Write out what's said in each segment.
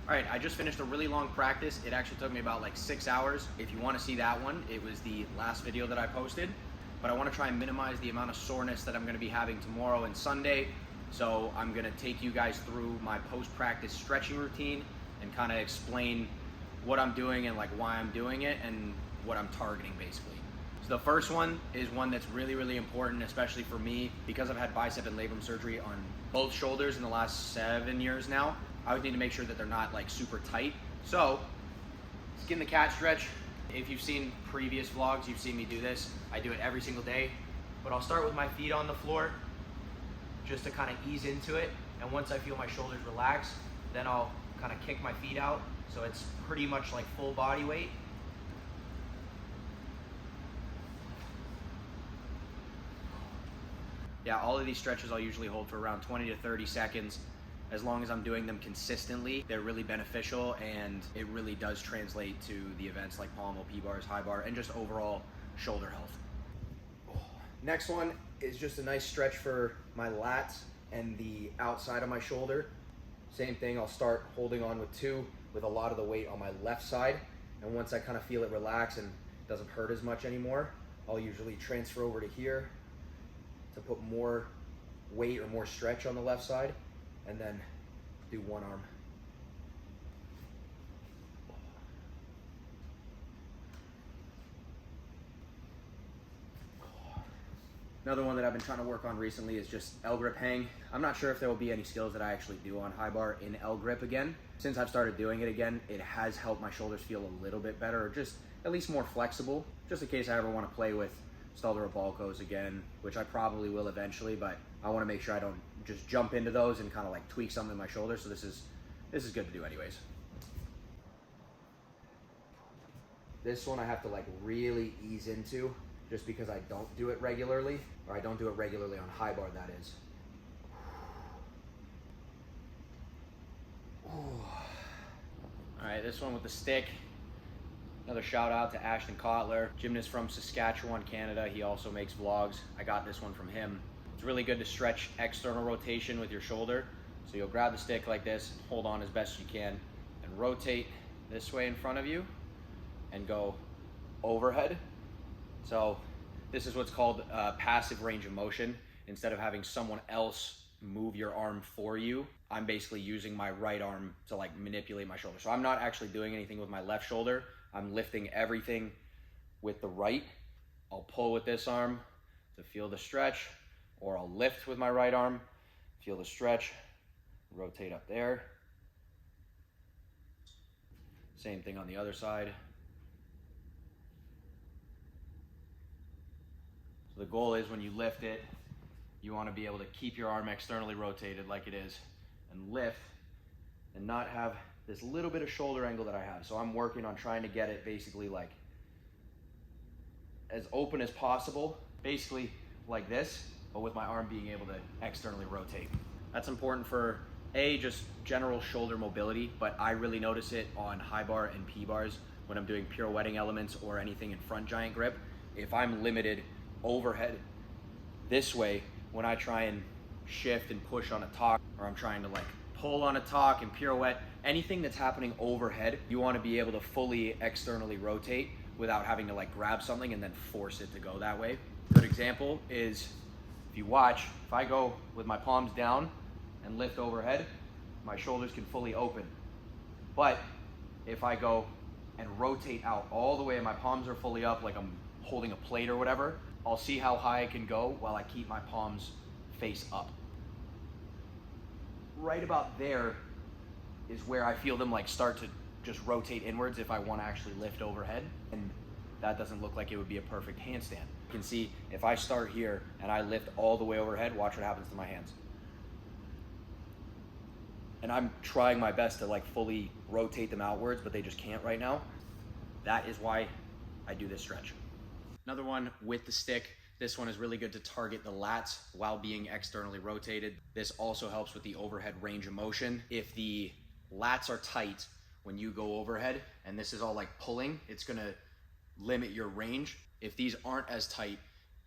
All right, I just finished a really long practice. It actually took me about like 6 hours. If you want to see that one, it was the last video that I posted. But I want to try and minimize the amount of soreness that I'm going to be having tomorrow and Sunday. So I'm going to take you guys through my post-practice stretching routine and kind of explain what I'm doing and like why I'm doing it and what I'm targeting basically. So the first one is one that's really, really important, especially for me, because I've had bicep and labrum surgery on both shoulders in the last 7 years now. I would need to make sure that they're not like super tight. So, skin the cat stretch. If you've seen previous vlogs, you've seen me do this. I do it every single day, but I'll start with my feet on the floor just to kind of ease into it. And once I feel my shoulders relax, then I'll kind of kick my feet out. So it's pretty much like full body weight. Yeah, all of these stretches I'll usually hold for around 20 to 30 seconds. As long as I'm doing them consistently, they're really beneficial, and it really does translate to the events like Pommel, P-bars, high bar, and just overall shoulder health. Next one is just a nice stretch for my lats and the outside of my shoulder. Same thing, I'll start holding on with 2 with a lot of the weight on my left side. And once I kind of feel it relax and doesn't hurt as much anymore, I'll usually transfer over to here to put more weight or more stretch on the left side, and then do one arm. Another one that I've been trying to work on recently is just L grip hang. I'm not sure if there will be any skills that I actually do on high bar in L grip again. Since I've started doing it again, it has helped my shoulders feel a little bit better, or just at least more flexible, just in case I ever want to play with Stalder or Balcos again, which I probably will eventually, but I want to make sure I don't just jump into those and kind of like tweak something in my shoulder. So this is good to do anyways. This one I have to like really ease into just because I don't do it regularly, or I don't do it regularly on high bar, that is. All right, this one with the stick. Another shout out to Ashton Kotler, gymnast from Saskatchewan, Canada. He also makes vlogs. I got this one from him. It's really good to stretch external rotation with your shoulder. So you'll grab the stick like this, hold on as best you can, and rotate this way in front of you and go overhead. So this is what's called passive range of motion. Instead of having someone else move your arm for you, I'm basically using my right arm to like manipulate my shoulder. So I'm not actually doing anything with my left shoulder. I'm lifting everything with the right. I'll pull with this arm to feel the stretch, or I'll lift with my right arm, feel the stretch, rotate up there. Same thing on the other side. So the goal is when you lift it, you want to be able to keep your arm externally rotated like it is and lift and not have this little bit of shoulder angle that I have. So I'm working on trying to get it basically like as open as possible, basically like this, but with my arm being able to externally rotate. That's important for just general shoulder mobility, but I really notice it on high bar and P bars when I'm doing pirouetting elements or anything in front giant grip. If I'm limited overhead this way, when I try and shift and push on a talk, or I'm trying to like pull on a talk and pirouette, anything that's happening overhead, you want to be able to fully externally rotate without having to like grab something and then force it to go that way. Good example is, if you watch, if I go with my palms down and lift overhead, my shoulders can fully open. But if I go and rotate out all the way and my palms are fully up like I'm holding a plate or whatever, I'll see how high I can go while I keep my palms face up. Right about there is where I feel them like start to just rotate inwards if I want to actually lift overhead, and that doesn't look like it would be a perfect handstand. You can see if I start here and I lift all the way overhead, watch what happens to my hands. And I'm trying my best to like fully rotate them outwards, but they just can't right now. That is why I do this stretch. Another one with the stick. This one is really good to target the lats while being externally rotated. This also helps with the overhead range of motion. If the lats are tight when you go overhead, and this is all like pulling, it's gonna limit your range. If these aren't as tight,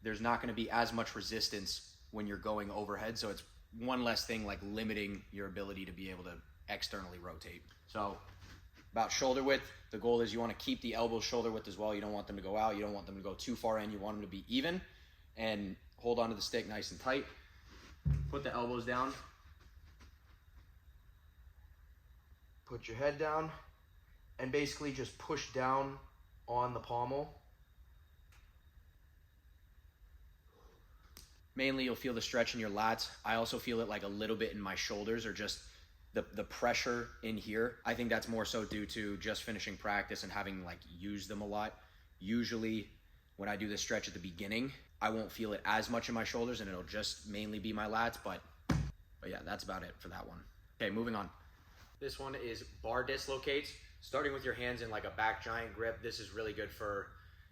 there's not gonna be as much resistance when you're going overhead. So it's one less thing like limiting your ability to be able to externally rotate. So about shoulder width, the goal is you want to keep the elbows shoulder width as well. You don't want them to go out. You don't want them to go too far in. You want them to be even, and hold onto the stick nice and tight. Put the elbows down. Put your head down and basically just push down on the pommel. Mainly you'll feel the stretch in your lats. I also feel it like a little bit in my shoulders, or just the pressure in here. I think that's more so due to just finishing practice and having like used them a lot. Usually when I do this stretch at the beginning, I won't feel it as much in my shoulders and it'll just mainly be my lats, but yeah, that's about it for that one. Okay, moving on. This one is bar dislocates. Starting with your hands in like a back giant grip. This is really good for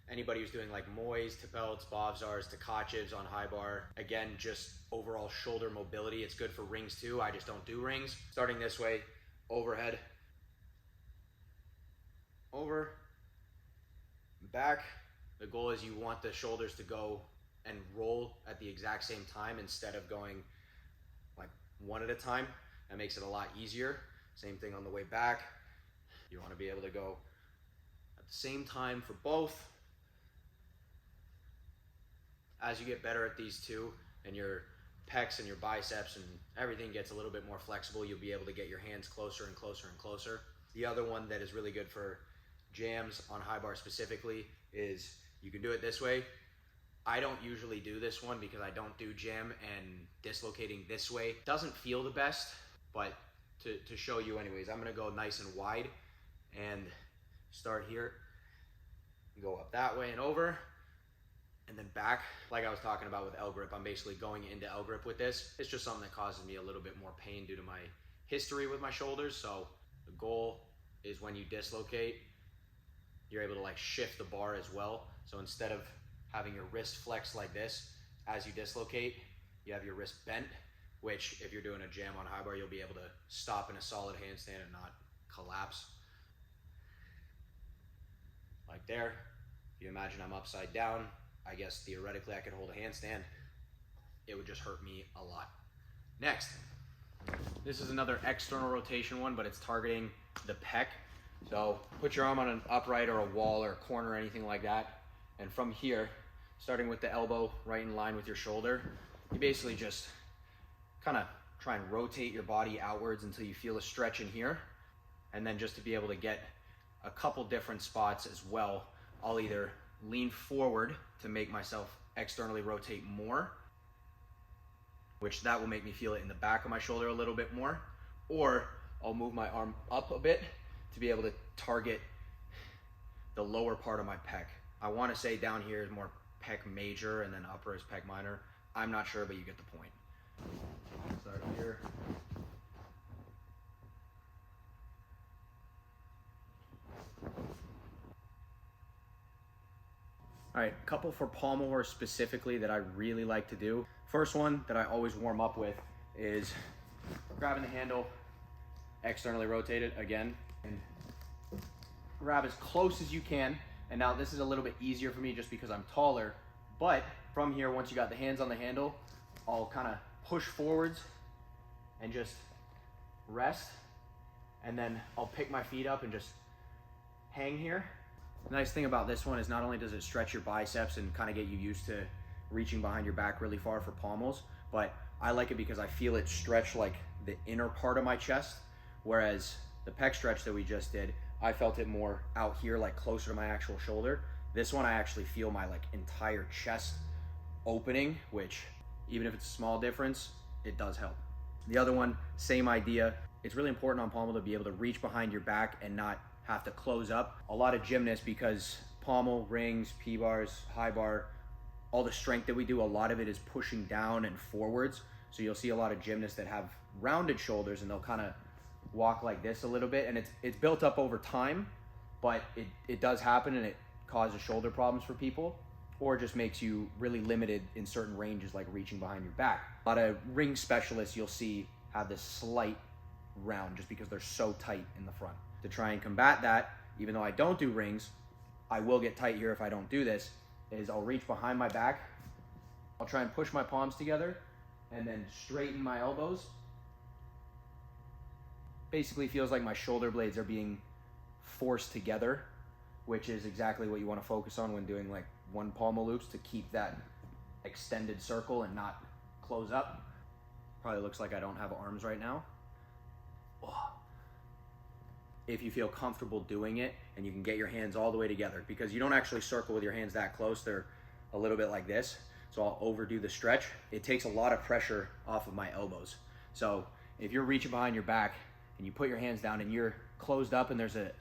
anybody who's doing like moys, tapels, bovzars, precautions on high bar. Again, just overall shoulder mobility. It's good for rings too. I just don't do rings. Starting this way, overhead, over, back. The goal is you want the shoulders to go and roll at the exact same time instead of going like one at a time. That makes it a lot easier. Same thing on the way back. You want to be able to go at the same time for both. As you get better at these two, and your pecs and your biceps and everything gets a little bit more flexible, you'll be able to get your hands closer and closer and closer. The other one that is really good for jams on high bar specifically is you can do it this way. I don't usually do this one because I don't do jam, and dislocating this way doesn't feel the best, but to show you anyways, I'm gonna go nice and wide and start here, go up that way and over, and then back. Like I was talking about with L grip, I'm basically going into L grip with this. It's just something that causes me a little bit more pain due to my history with my shoulders. So the goal is when you dislocate, you're able to like shift the bar as well. So instead of having your wrist flex like this, as you dislocate, you have your wrist bent, which if you're doing a jam on high bar, you'll be able to stop in a solid handstand and not collapse. Like there. If you imagine I'm upside down, I guess theoretically I could hold a handstand. It would just hurt me a lot. Next, this is another external rotation one, but it's targeting the pec. So put your arm on an upright or a wall or a corner or anything like that. And from here, starting with the elbow right in line with your shoulder, you basically just kind of try and rotate your body outwards until you feel a stretch in here. And then just to be able to get a couple different spots as well, I'll either lean forward to make myself externally rotate more, which that will make me feel it in the back of my shoulder a little bit more, or I'll move my arm up a bit to be able to target the lower part of my pec. I want to say down here is more pec major and then upper is pec minor. I'm not sure, but you get the point. Start here. All right, a couple for pommel horse specifically that I really like to do. First one that I always warm up with is grabbing the handle, externally rotate it again, and grab as close as you can. And now this is a little bit easier for me just because I'm taller, but from here, once you got the hands on the handle, I'll kind of push forwards and just rest. And then I'll pick my feet up and just hang here. The nice thing about this one is not only does it stretch your biceps and kind of get you used to reaching behind your back really far for pommels, but I like it because I feel it stretch like the inner part of my chest, whereas the pec stretch that we just did, I felt it more out here, like closer to my actual shoulder. This one, I actually feel my like entire chest opening, which even if it's a small difference, it does help. The other one, same idea. It's really important on pommel to be able to reach behind your back and not have to close up. A lot of gymnasts, because pommel, rings, P-bars, high bar, all the strength that we do, a lot of it is pushing down and forwards. So you'll see a lot of gymnasts that have rounded shoulders and they'll kind of walk like this a little bit, and it's built up over time, but it does happen and it causes shoulder problems for people, or just makes you really limited in certain ranges like reaching behind your back. A lot of ring specialists you'll see have this slight round just because they're so tight in the front. To try and combat that, even though I don't do rings, I will get tight here if I don't do this, is I'll reach behind my back, I'll try and push my palms together and then straighten my elbows. Basically feels like my shoulder blades are being forced together, which is exactly what you want to focus on when doing like one Pommel loops, to keep that extended circle and not close up. Probably looks like I don't have arms right now. Oh. If you feel comfortable doing it and you can get your hands all the way together, because you don't actually circle with your hands that close, they're a little bit like this. So I'll overdo the stretch. It takes a lot of pressure off of my elbows. So if you're reaching behind your back and you put your hands down and you're closed up and there's the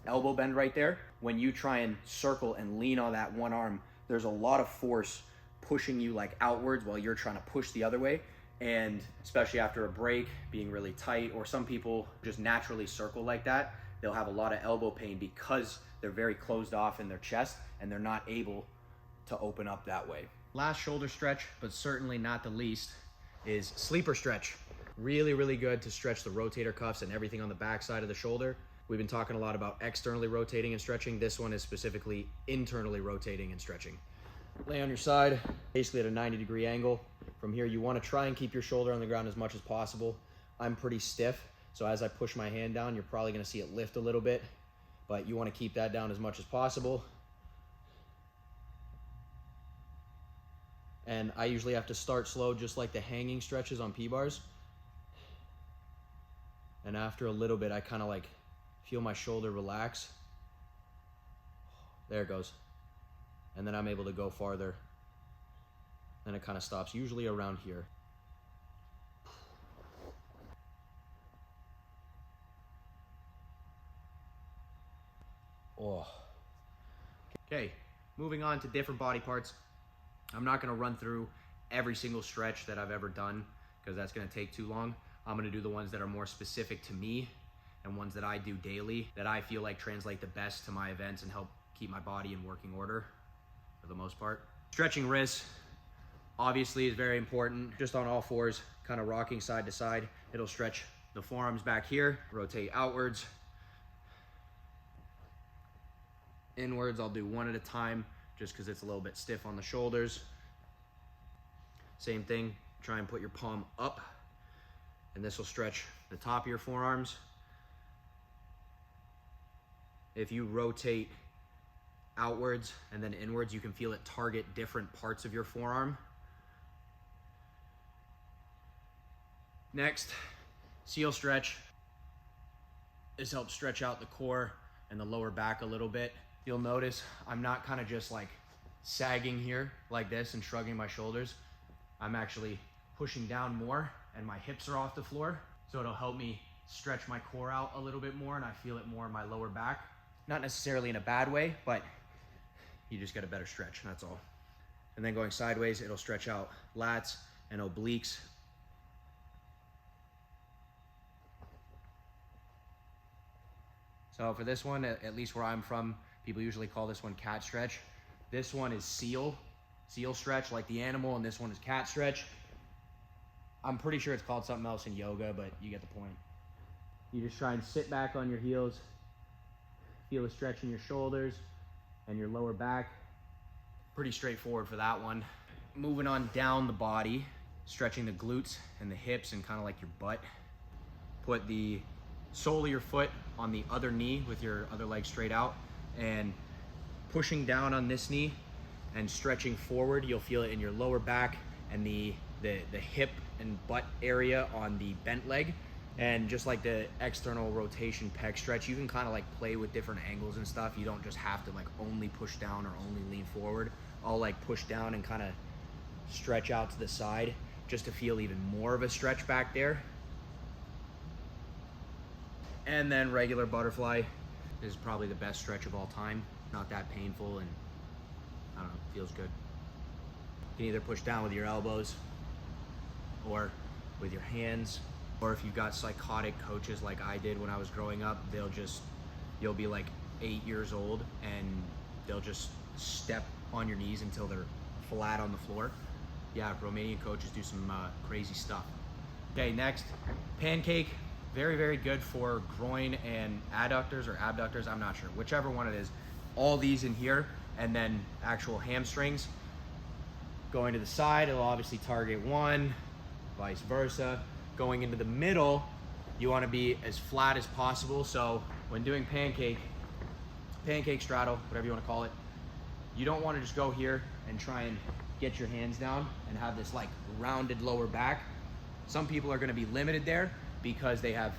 elbow bend right there, when you try and circle and lean on that one arm, there's a lot of force pushing you like outwards while you're trying to push the other way. And especially after a break, being really tight, or some people just naturally circle like that, they'll have a lot of elbow pain because they're very closed off in their chest and they're not able to open up that way. Last shoulder stretch, but certainly not the least, is sleeper stretch. Really, really good to stretch the rotator cuffs and everything on the back side of the shoulder. We've been talking a lot about externally rotating and stretching. This one is specifically internally rotating and stretching. Lay on your side, basically at a 90-degree angle. From here, you want to try and keep your shoulder on the ground as much as possible. I'm pretty stiff, so as I push my hand down, you're probably going to see it lift a little bit, but you want to keep that down as much as possible. And I usually have to start slow, just like the hanging stretches on P-bars. And after a little bit, I kind of like feel my shoulder relax. There it goes. And then I'm able to go farther. Then it kind of stops, usually around here. Oh. Okay, moving on to different body parts. I'm not gonna run through every single stretch that I've ever done because that's gonna take too long. I'm gonna do the ones that are more specific to me and ones that I do daily that I feel like translate the best to my events and help keep my body in working order for the most part. Stretching wrists obviously is very important. Just on all fours, kind of rocking side to side. It'll stretch the forearms back here, rotate outwards. Inwards, I'll do one at a time just because it's a little bit stiff on the shoulders. Same thing, try and put your palm up, and this will stretch the top of your forearms. If you rotate outwards and then inwards, you can feel it target different parts of your forearm. Next, seal stretch. This helps stretch out the core and the lower back a little bit. You'll notice I'm not kind of just like sagging here like this and shrugging my shoulders. I'm actually pushing down more and my hips are off the floor. So it'll help me stretch my core out a little bit more and I feel it more in my lower back. Not necessarily in a bad way, but you just get a better stretch, that's all. And then going sideways, it'll stretch out lats and obliques. So for this one, at least where I'm from, people usually call this one cat stretch. This one is seal stretch like the animal, and this one is cat stretch. I'm pretty sure it's called something else in yoga, but you get the point. You just try and sit back on your heels, feel the stretch in your shoulders and your lower back. Pretty straightforward for that one. Moving on down the body, stretching the glutes and the hips and kind of like your butt. Put the sole of your foot on the other knee with your other leg straight out and pushing down on this knee and stretching forward. You'll feel it in your lower back and the hip and butt area on the bent leg. And just like the external rotation pec stretch, you can kind of like play with different angles and stuff. You don't just have to like only push down or only lean forward. I'll like push down and kind of stretch out to the side just to feel even more of a stretch back there. And then regular butterfly is probably the best stretch of all time. Not that painful and I don't know, feels good. You can either push down with your elbows or with your hands. Or if you've got psychotic coaches like I did when I was growing up, you'll be like 8 years old and they'll just step on your knees until they're flat on the floor. Yeah, Romanian coaches do some crazy stuff. Okay, next, pancake. Very, very good for groin and adductors or abductors, I'm not sure, whichever one it is. All these in here, and then actual hamstrings. Going to the side, it'll obviously target one, vice versa. Going into the middle, You want to be as flat as possible. So when doing pancake straddle, whatever you want to call it, you don't want to just go here and try and get your hands down and have this like rounded lower back. Some people are going to be limited there because they have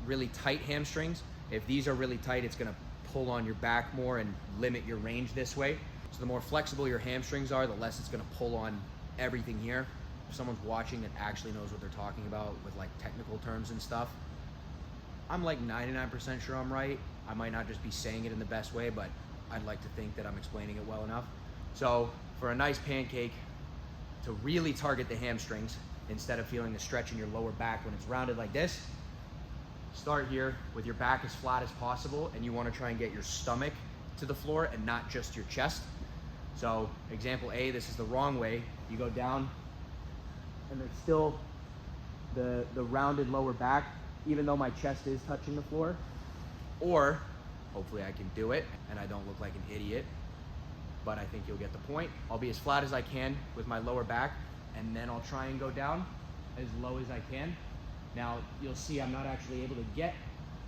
really tight hamstrings. If these are really tight, it's going to pull on your back more and limit your range this way. So the more flexible your hamstrings are, the less it's going to pull on everything here. If someone's watching that actually knows what they're talking about with like technical terms and stuff, I'm like 99% sure I'm right. I might not just be saying it in the best way, but I'd like to think that I'm explaining it well enough. So for a nice pancake, to really target the hamstrings, instead of feeling the stretch in your lower back when it's rounded like this, start here with your back as flat as possible, and you want to try and get your stomach to the floor and not just your chest. So example A, this is the wrong way. You go down and there's still the rounded lower back, even though my chest is touching the floor. Or hopefully I can do it and I don't look like an idiot, but I think you'll get the point. I'll be as flat as I can with my lower back, and then I'll try and go down as low as I can. Now you'll see I'm not actually able to get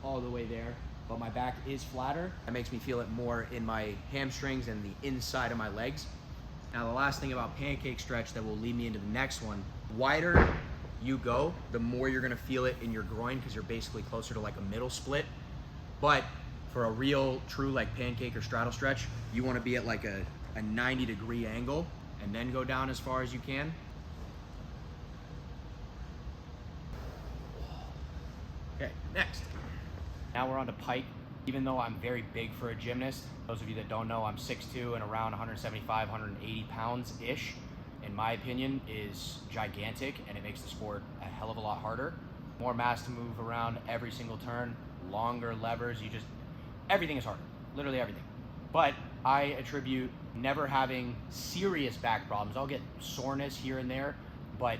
all the way there, but my back is flatter. That makes me feel it more in my hamstrings and the inside of my legs. Now the last thing about pancake stretch that will lead me into the next one, wider you go, the more you're gonna feel it in your groin, because you're basically closer to like a middle split. But for a real true like pancake or straddle stretch, you wanna be at like a 90-degree angle and then go down as far as you can. Okay, next. Now we're on to pike. Even though I'm very big for a gymnast, those of you that don't know, I'm 6'2" and around 175, 180 pounds-ish. In my opinion, is gigantic, and it makes the sport a hell of a lot harder. More mass to move around every single turn, longer levers, everything is harder, literally everything. But I attribute never having serious back problems. I'll get soreness here and there, but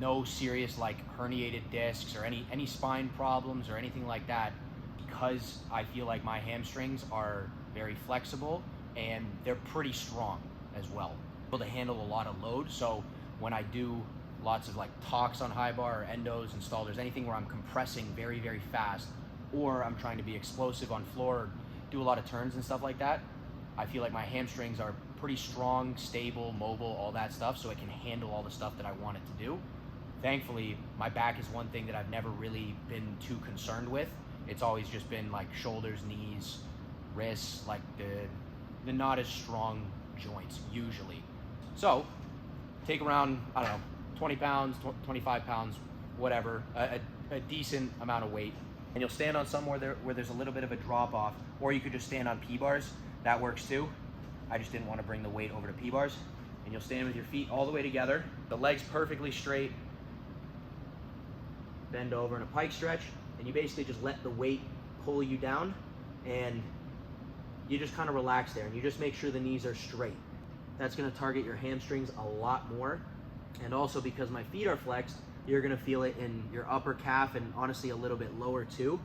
no serious like herniated discs or any spine problems or anything like that, because I feel like my hamstrings are very flexible and they're pretty strong as well, able to handle a lot of load. So when I do lots of like talks on high bar or endos, installers, anything where I'm compressing very, very fast, or I'm trying to be explosive on floor, or do a lot of turns and stuff like that, I feel like my hamstrings are pretty strong, stable, mobile, all that stuff, so it can handle all the stuff that I want it to do. Thankfully, my back is one thing that I've never really been too concerned with. It's always just been like shoulders, knees, wrists, like the not as strong joints usually. So take around, I don't know, 20 pounds, 25 pounds, whatever, a decent amount of weight. And you'll stand on somewhere where there's a little bit of a drop off, or you could just stand on P-bars. That works too. I just didn't want to bring the weight over to P-bars. And you'll stand with your feet all the way together, the legs perfectly straight, bend over in a pike stretch, and you basically just let the weight pull you down, and you just kind of relax there, and you just make sure the knees are straight. That's going to target your hamstrings a lot more. And also, because my feet are flexed, you're going to feel it in your upper calf and honestly a little bit lower too.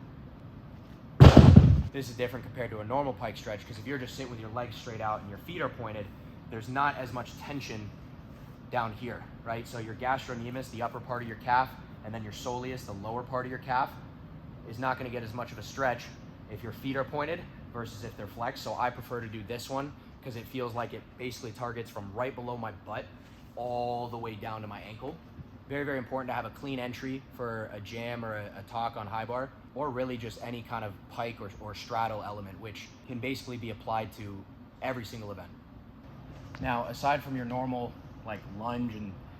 This is different compared to a normal pike stretch, because if you're just sitting with your legs straight out and your feet are pointed, there's not as much tension down here, right? So your gastrocnemius, the upper part of your calf, and then your soleus, the lower part of your calf, is not going to get as much of a stretch if your feet are pointed versus if they're flexed. So I prefer to do this one because it feels like it basically targets from right below my butt all the way down to my ankle. Very, very important to have a clean entry for a jam or a talk on high bar, or really just any kind of pike or straddle element, which can basically be applied to every single event. Now, aside from your normal like lunge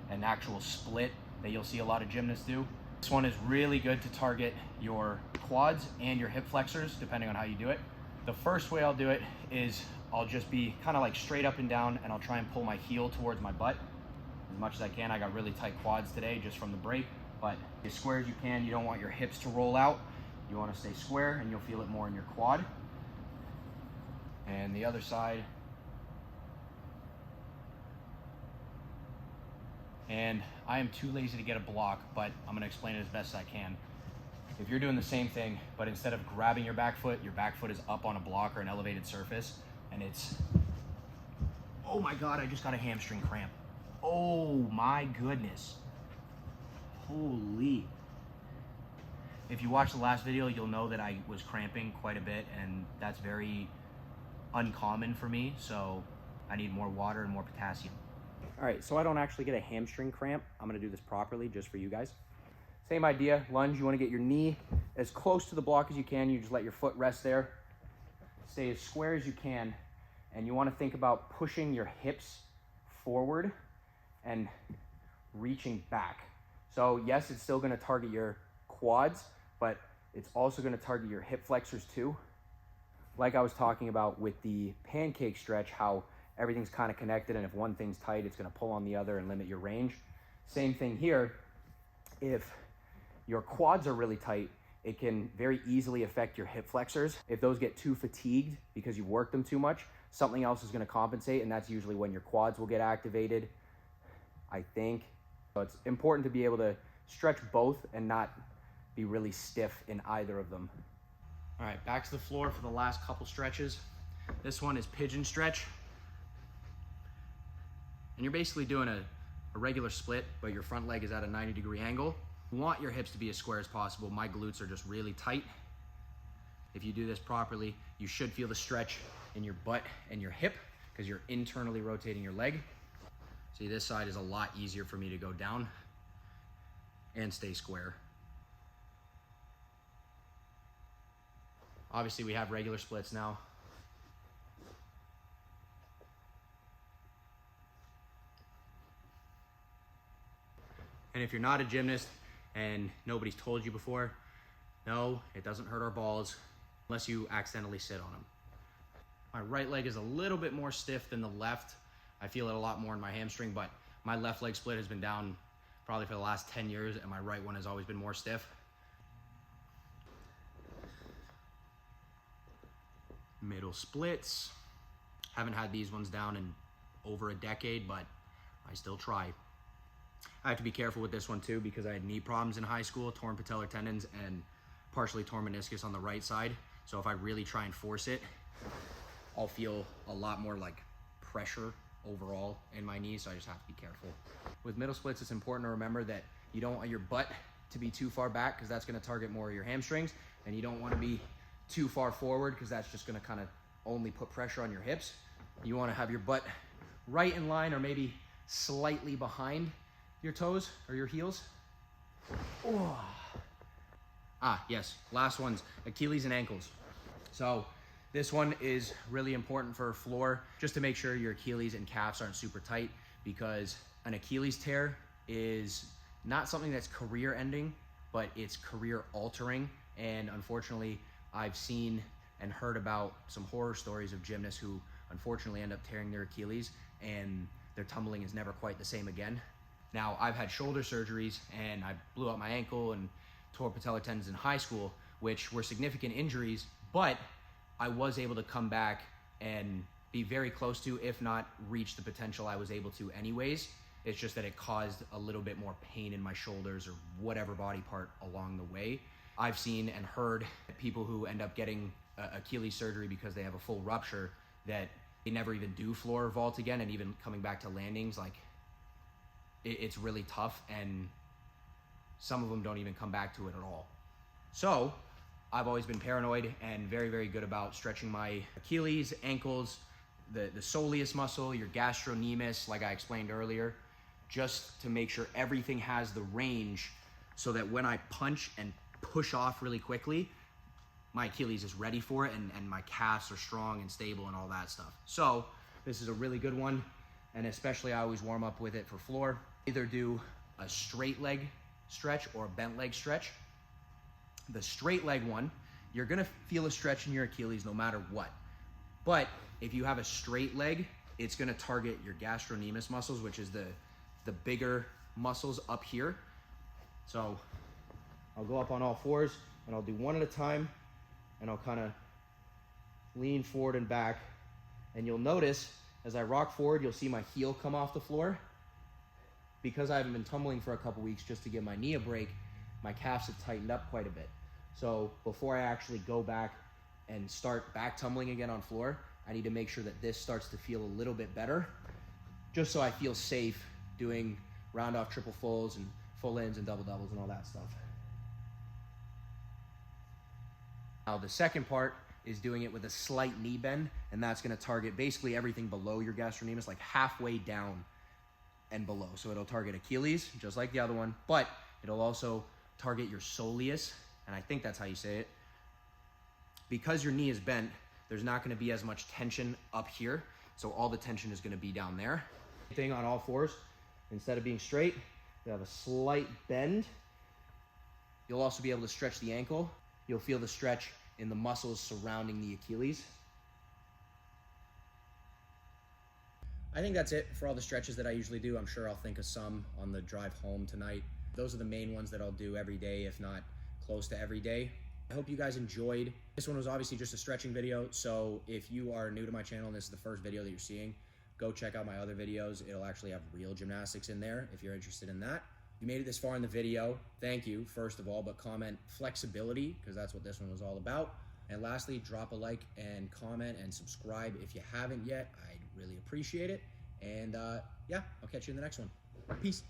and actual split that you'll see a lot of gymnasts do, this one is really good to target your quads and your hip flexors, depending on how you do it. The first way I'll do it is I'll just be kind of like straight up and down, and I'll try and pull my heel towards my butt as much as I can. I got really tight quads today just from the break, but as square as you can. You don't want your hips to roll out. You want to stay square, and you'll feel it more in your quad. And the other side. And I am too lazy to get a block, but I'm going to explain it as best as I can. If you're doing the same thing, but instead of grabbing your back foot is up on a block or an elevated surface, and it's, oh my God, I just got a hamstring cramp. Oh my goodness. Holy. If you watched the last video, you'll know that I was cramping quite a bit, and that's very uncommon for me, so I need more water and more potassium. All right, so I don't actually get a hamstring cramp. I'm gonna do this properly just for you guys. Same idea, lunge, you wanna get your knee as close to the block as you can. You just let your foot rest there. Stay as square as you can, and you wanna think about pushing your hips forward and reaching back. So yes, it's still gonna target your quads, but it's also gonna target your hip flexors too. Like I was talking about with the pancake stretch, how everything's kind of connected, and if one thing's tight, it's gonna pull on the other and limit your range. Same thing here. If your quads are really tight, it can very easily affect your hip flexors. If those get too fatigued because you've worked them too much, something else is gonna compensate, and that's usually when your quads will get activated, I think. So it's important to be able to stretch both and not be really stiff in either of them. All right, back to the floor for the last couple stretches. This one is pigeon stretch. And you're basically doing a regular split, but your front leg is at a 90-degree angle. You want your hips to be as square as possible. My glutes are just really tight. If you do this properly, you should feel the stretch in your butt and your hip because you're internally rotating your leg. See, this side is a lot easier for me to go down and stay square. Obviously, we have regular splits now. And if you're not a gymnast and nobody's told you before, no, it doesn't hurt our balls unless you accidentally sit on them. My right leg is a little bit more stiff than the left. I feel it a lot more in my hamstring, but my left leg split has been down probably for the last 10 years, and my right one has always been more stiff. Middle splits. Haven't had these ones down in over a decade, but I still try. I have to be careful with this one too because I had knee problems in high school, torn patellar tendons and partially torn meniscus on the right side. So if I really try and force it, I'll feel a lot more like pressure overall in my knee, so I just have to be careful. With middle splits, it's important to remember that you don't want your butt to be too far back because that's going to target more of your hamstrings, and you don't want to be too far forward because that's just going to kind of only put pressure on your hips. You want to have your butt right in line or maybe slightly behind your toes or your heels. Oh. Yes, last one's Achilles and ankles. So this one is really important for floor, just to make sure your Achilles and calves aren't super tight, because an Achilles tear is not something that's career ending, but it's career altering. And unfortunately, I've seen and heard about some horror stories of gymnasts who unfortunately end up tearing their Achilles and their tumbling is never quite the same again. Now, I've had shoulder surgeries and I blew out my ankle and tore patellar tendons in high school, which were significant injuries, but I was able to come back and be very close to, if not reach the potential I was able to anyways. It's just that it caused a little bit more pain in my shoulders or whatever body part along the way. I've seen and heard people who end up getting Achilles surgery because they have a full rupture that they never even do floor vault again, and even coming back to landings, like it's really tough, and some of them don't even come back to it at all. So I've always been paranoid and very, very good about stretching my Achilles, ankles, the soleus muscle, your gastrocnemius, like I explained earlier, just to make sure everything has the range so that when I punch and push off really quickly, my Achilles is ready for it, and my calves are strong and stable and all that stuff. So this is a really good one, and especially I always warm up with it for floor. Either do a straight leg stretch or a bent leg stretch. The straight leg one, you're gonna feel a stretch in your Achilles no matter what. But if you have a straight leg, it's gonna target your gastrocnemius muscles, which is the bigger muscles up here. So I'll go up on all fours and I'll do one at a time, and I'll kind of lean forward and back. And you'll notice as I rock forward, you'll see my heel come off the floor. Because I haven't been tumbling for a couple weeks just to give my knee a break, my calves have tightened up quite a bit. So before I actually go back and start back tumbling again on floor, I need to make sure that this starts to feel a little bit better, just so I feel safe doing round off triple fulls and full ins and double doubles and all that stuff. Now the second part is doing it with a slight knee bend, and that's gonna target basically everything below your gastrocnemius, like halfway down and below. So it'll target Achilles, just like the other one, but it'll also target your soleus, and I think that's how you say it. Because your knee is bent, there's not gonna be as much tension up here, so all the tension is gonna be down there. Thing on all fours, instead of being straight, you have a slight bend. You'll also be able to stretch the ankle. You'll feel the stretch in the muscles surrounding the Achilles. I think that's it for all the stretches that I usually do. I'm sure I'll think of some on the drive home tonight. Those are the main ones that I'll do every day, if not close to every day. I hope you guys enjoyed. This one was obviously just a stretching video, so if you are new to my channel and this is the first video that you're seeing, go check out my other videos. It'll actually have real gymnastics in there if you're interested in that. If you made it this far in the video, thank you, first of all, but comment flexibility, because that's what this one was all about. And lastly, drop a like and comment and subscribe if you haven't yet. I'd really appreciate it. And yeah, I'll catch you in the next one. Peace.